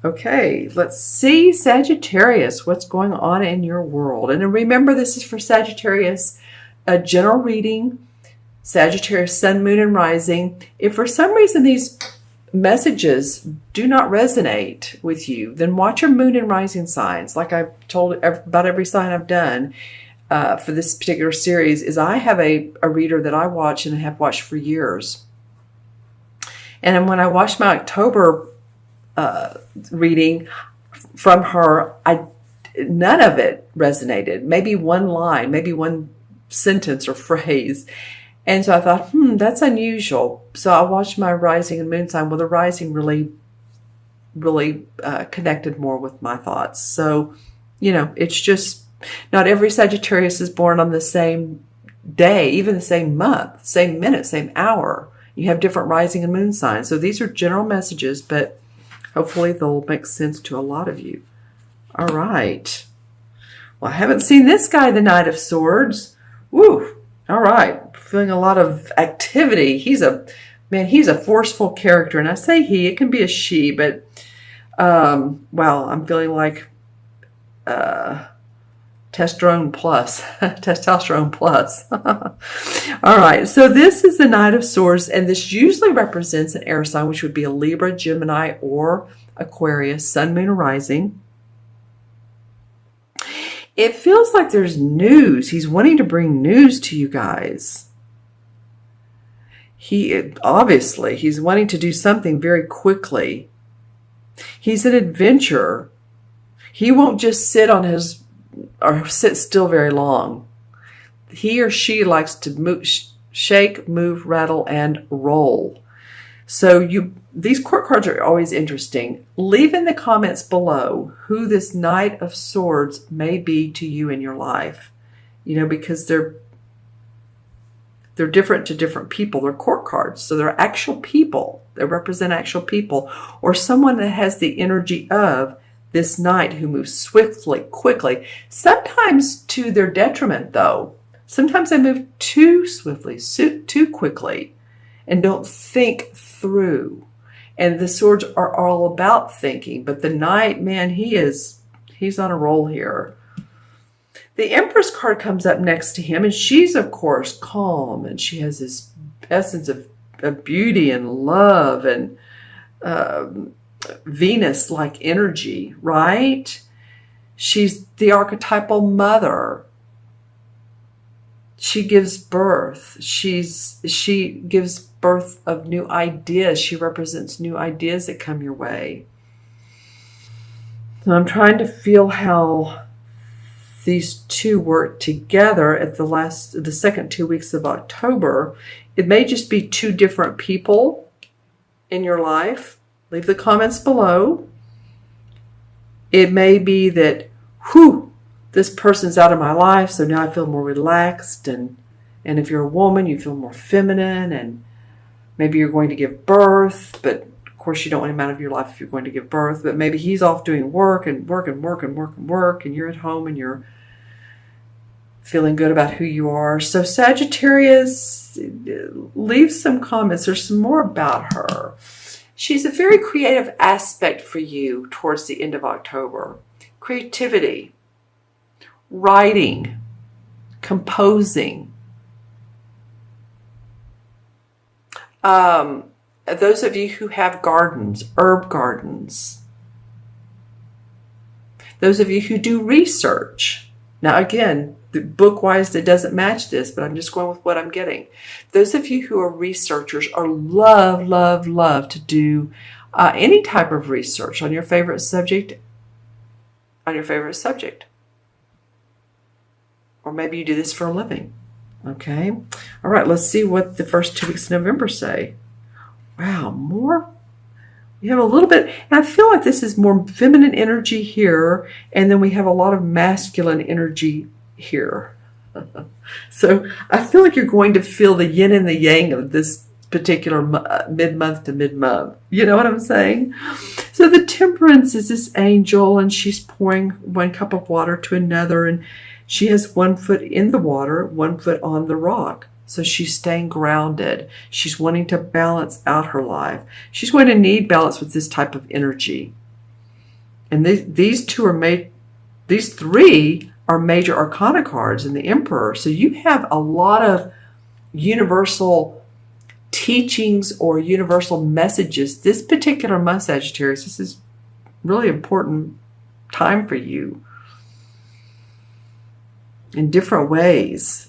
Okay, let's see, Sagittarius, what's going on in your world? And remember, this is for Sagittarius, a general reading, Sagittarius, sun, moon, and rising. If for some reason these messages do not resonate with you, then watch your moon and rising signs. Like I've told about every sign I've done for this particular series, is I have a reader that I watch and have watched for years. And when I watched my October reading from her, none of it resonated. Maybe one line, maybe one sentence or phrase. And so I thought, that's unusual. So I watched my rising and moon sign. Well, the rising really connected more with my thoughts. So, it's just not every Sagittarius is born on the same day, even the same month, same minute, same hour. You have different rising and moon signs. So these are general messages, but hopefully they'll make sense to a lot of you. All right. Well, I haven't seen this guy, the Knight of Swords. Woo. All right. Feeling a lot of activity. He's a forceful character. And I say he, it can be a she, but, well, I'm feeling like testosterone plus. All right. So this is the Knight of Swords, and this usually represents an air sign, which would be a Libra, Gemini, or Aquarius, sun, moon, or rising. It feels like there's news. He's wanting to bring news to you guys. Obviously, he's wanting to do something very quickly. He's an adventurer. He won't just sit still very long. He or she likes to shake, move, rattle, and roll. So these court cards are always interesting. Leave in the comments below who this Knight of Swords may be to you in your life. Because they're different to different people. They're court cards. So they're actual people. They represent actual people. Or someone that has the energy of this knight who moves swiftly, quickly. Sometimes to their detriment, though. Sometimes they move too swiftly, too quickly, and don't think through. And the swords are all about thinking. But the knight, man, he's on a roll here. The Empress card comes up next to him, and she's, of course, calm. And she has this essence of beauty and love and Venus-like energy, right? She's the archetypal mother. She gives birth. She gives birth of new ideas. She represents new ideas that come your way. So I'm trying to feel how these two work together at the second 2 weeks of October. It may just be two different people in your life. Leave the comments below. It may be that, this person's out of my life, so now I feel more relaxed. And if you're a woman, you feel more feminine, and maybe you're going to give birth, but of course you don't want him out of your life if you're going to give birth. But maybe he's off doing work, and you're at home and you're feeling good about who you are. So Sagittarius, leave some comments. There's some more about her. She's a very creative aspect for you towards the end of October. Creativity, writing, composing. Those of you who have gardens, herb gardens. Those of you who do research. Now again, book-wise, it doesn't match this, but I'm just going with what I'm getting. Those of you who are researchers or love to do any type of research on your favorite subject, Or maybe you do this for a living. Okay. All right, let's see what the first 2 weeks of November say. Wow, more. We have a little bit, and I feel like this is more feminine energy here, and then we have a lot of masculine energy here. So I feel like you're going to feel the yin and the yang of this particular mid-month to mid-month. You know what I'm saying? So the Temperance is this angel, and she's pouring one cup of water to another, and she has 1 foot in the water, 1 foot on the rock. So she's staying grounded. She's wanting to balance out her life. She's going to need balance with this type of energy. And these three are major arcana cards in the Emperor. So you have a lot of universal teachings or universal messages. This particular month, Sagittarius, this is really important time for you in different ways.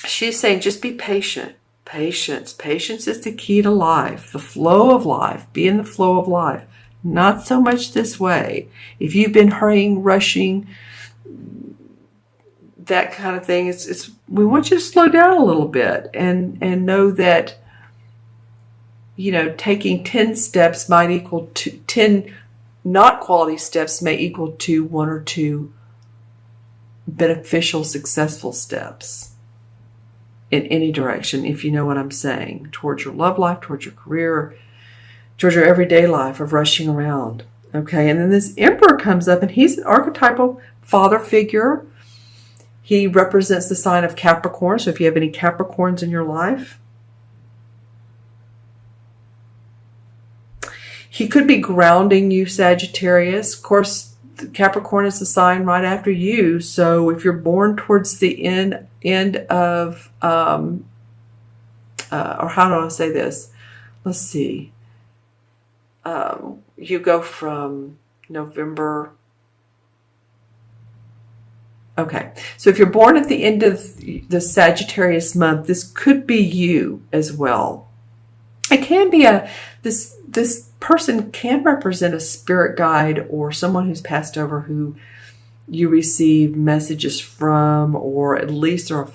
She's saying just be patient. Patience. Patience is the key to life. The flow of life. Be in the flow of life. Not so much this way. If you've been hurrying, rushing, that kind of thing, we want you to slow down a little bit and know that, you know, taking 10 steps might equal to 10 not quality steps may equal to 1 or 2 beneficial, successful steps in any direction, if you know what I'm saying, towards your love life, towards your career, towards your everyday life of rushing around. Okay, and then this Emperor comes up, and he's an archetypal father figure. He represents the sign of Capricorn. So if you have any Capricorns in your life, he could be grounding you, Sagittarius. Of course, Capricorn is the sign right after you. So if you're born towards the end of, or how do I say this? Let's see. You go from November. Okay. So if you're born at the end of the Sagittarius month, this could be you as well. It can be this person can represent a spirit guide or someone who's passed over who you receive messages from, or at least they're a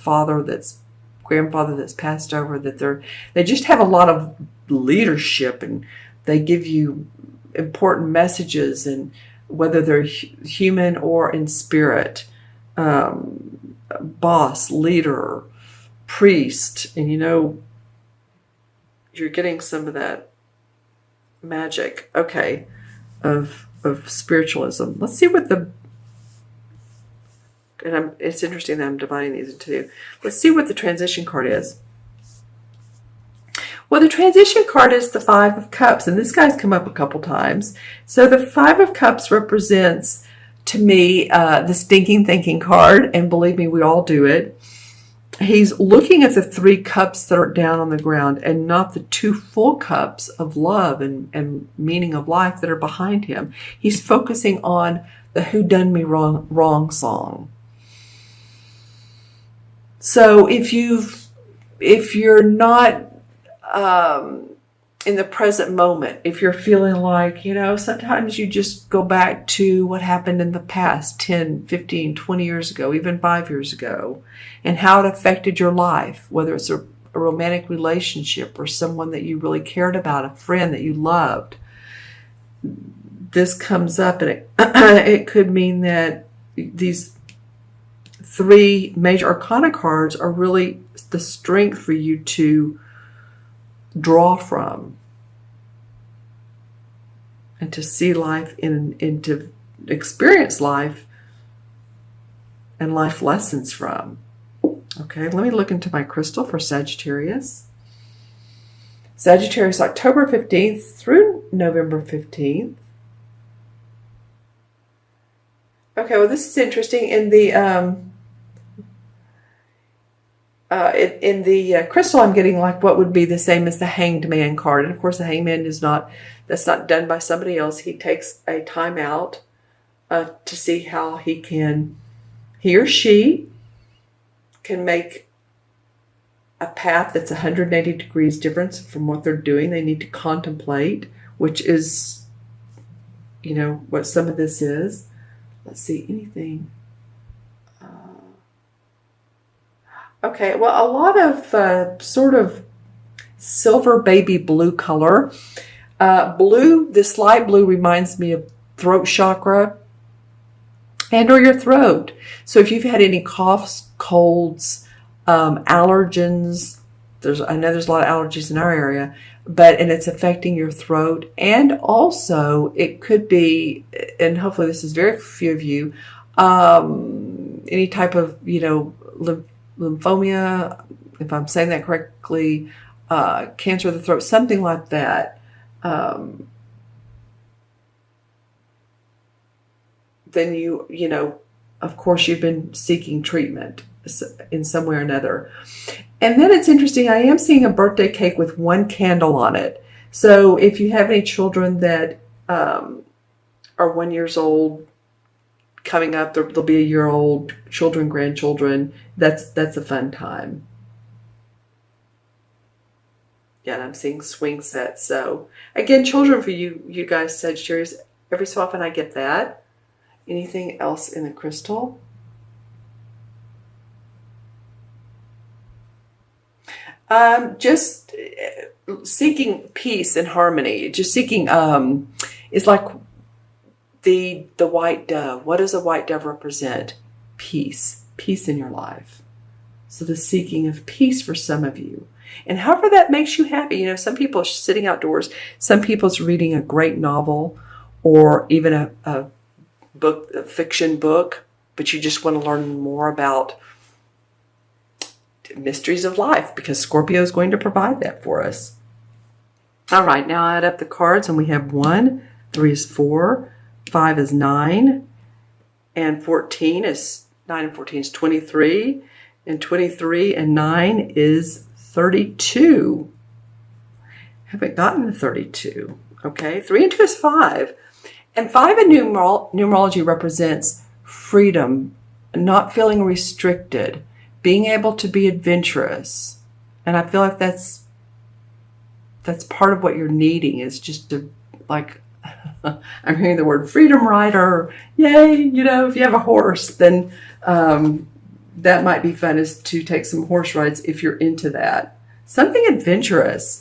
grandfather that's passed over, that they just have a lot of leadership and they give you important messages, and whether they're human or in spirit, boss, leader, priest, and you know, you're getting some of that magic, okay, of spiritualism. Let's see what it's interesting that I'm dividing these into two. Let's see what the transition card is. Well, the transition card is the 5 of Cups, and this guy's come up a couple times. So the 5 of Cups represents, to me, the stinking thinking card, and believe me, we all do it. He's looking at the 3 cups that are down on the ground and not the 2 full cups of love and meaning of life that are behind him. He's focusing on the Who Done Me Wrong song. So if you're not in the present moment, if you're feeling like, you know, sometimes you just go back to what happened in the past 10, 15, 20 years ago, even 5 years ago, and how it affected your life, whether it's a romantic relationship or someone that you really cared about, a friend that you loved. This comes up, and it could mean that these 3 major arcana cards are really the strength for you to draw from and to see life and to experience life and life lessons from. Okay, let me look into my crystal for Sagittarius. Sagittarius, October 15th through November 15th. Okay, well, this is interesting. In the crystal, I'm getting like what would be the same as the Hanged Man card. And of course, the Hanged Man that's not done by somebody else. He takes a time out to see how he or she can make a path that's 180 degrees difference from what they're doing. They need to contemplate, which is, you know, what some of this is. Let's see, anything. Okay, well, a lot of sort of silver baby blue color. Blue, this light blue reminds me of throat chakra and or your throat. So if you've had any coughs, colds, allergens, I know there's a lot of allergies in our area, and it's affecting your throat. And also it could be, and hopefully this is very few of you, any type of, you know, lymphoma, if I'm saying that correctly, cancer of the throat, something like that. then you know, of course, you've been seeking treatment in some way or another. And then it's interesting, I am seeing a birthday cake with one candle on it. So if you have any children that are 1 year old, coming up, there'll be a year old, children, grandchildren, that's a fun time. Yeah, and I'm seeing swing sets. So again, children for you guys, Sagittarius, every so often I get that. Anything else in the crystal? Just seeking peace and harmony. Just seeking, it's like the white dove. What does a white dove represent? Peace. Peace in your life. So the seeking of peace for some of you. And however that makes you happy. You know, some people are sitting outdoors. Some people's reading a great novel or even a book, a fiction book, but you just want to learn more about mysteries of life because Scorpio is going to provide that for us. All right, now I add up the cards and we have 1, 3 is 4, 5 is 9, and 14 is 9 and 14 is 23, and 23 and 9 is 32. Haven't gotten to 32. Okay, 3 and 2 is 5. And 5 in numerology represents freedom, not feeling restricted, being able to be adventurous. And I feel like that's part of what you're needing is just to, like, I'm hearing the word freedom rider. Yay, you know, if you have a horse, then that might be fun, is to take some horse rides if you're into that. Something adventurous.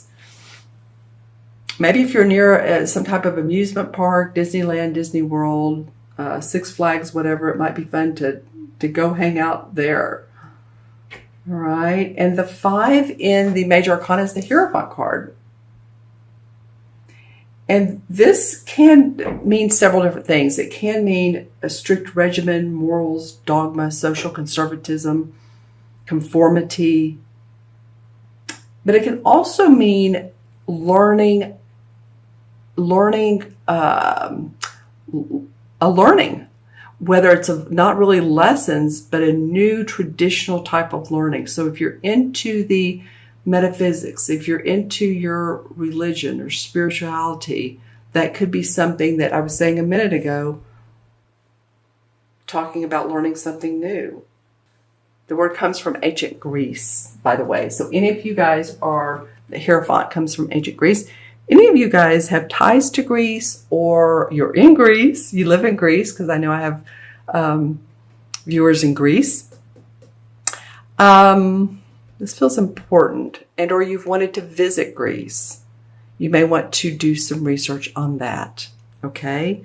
Maybe if you're near some type of amusement park, Disneyland, Disney World, Six Flags, whatever, it might be fun to go hang out there. All right. And the 5 in the Major Arcana is the Hierophant card. And this can mean several different things. It can mean a strict regimen, morals, dogma, social conservatism, conformity. But it can also mean learning, whether it's not really lessons, but a new traditional type of learning. So if you're into the metaphysics, if you're into your religion or spirituality, that could be something that I was saying a minute ago, talking about learning something new. The word comes from ancient Greece, by the way. So any of you guys the Hierophant comes from ancient Greece. Any of you guys have ties to Greece, or you're in Greece, you live in Greece, because I know I have viewers in Greece. This feels important, or you've wanted to visit Greece. You may want to do some research on that, okay?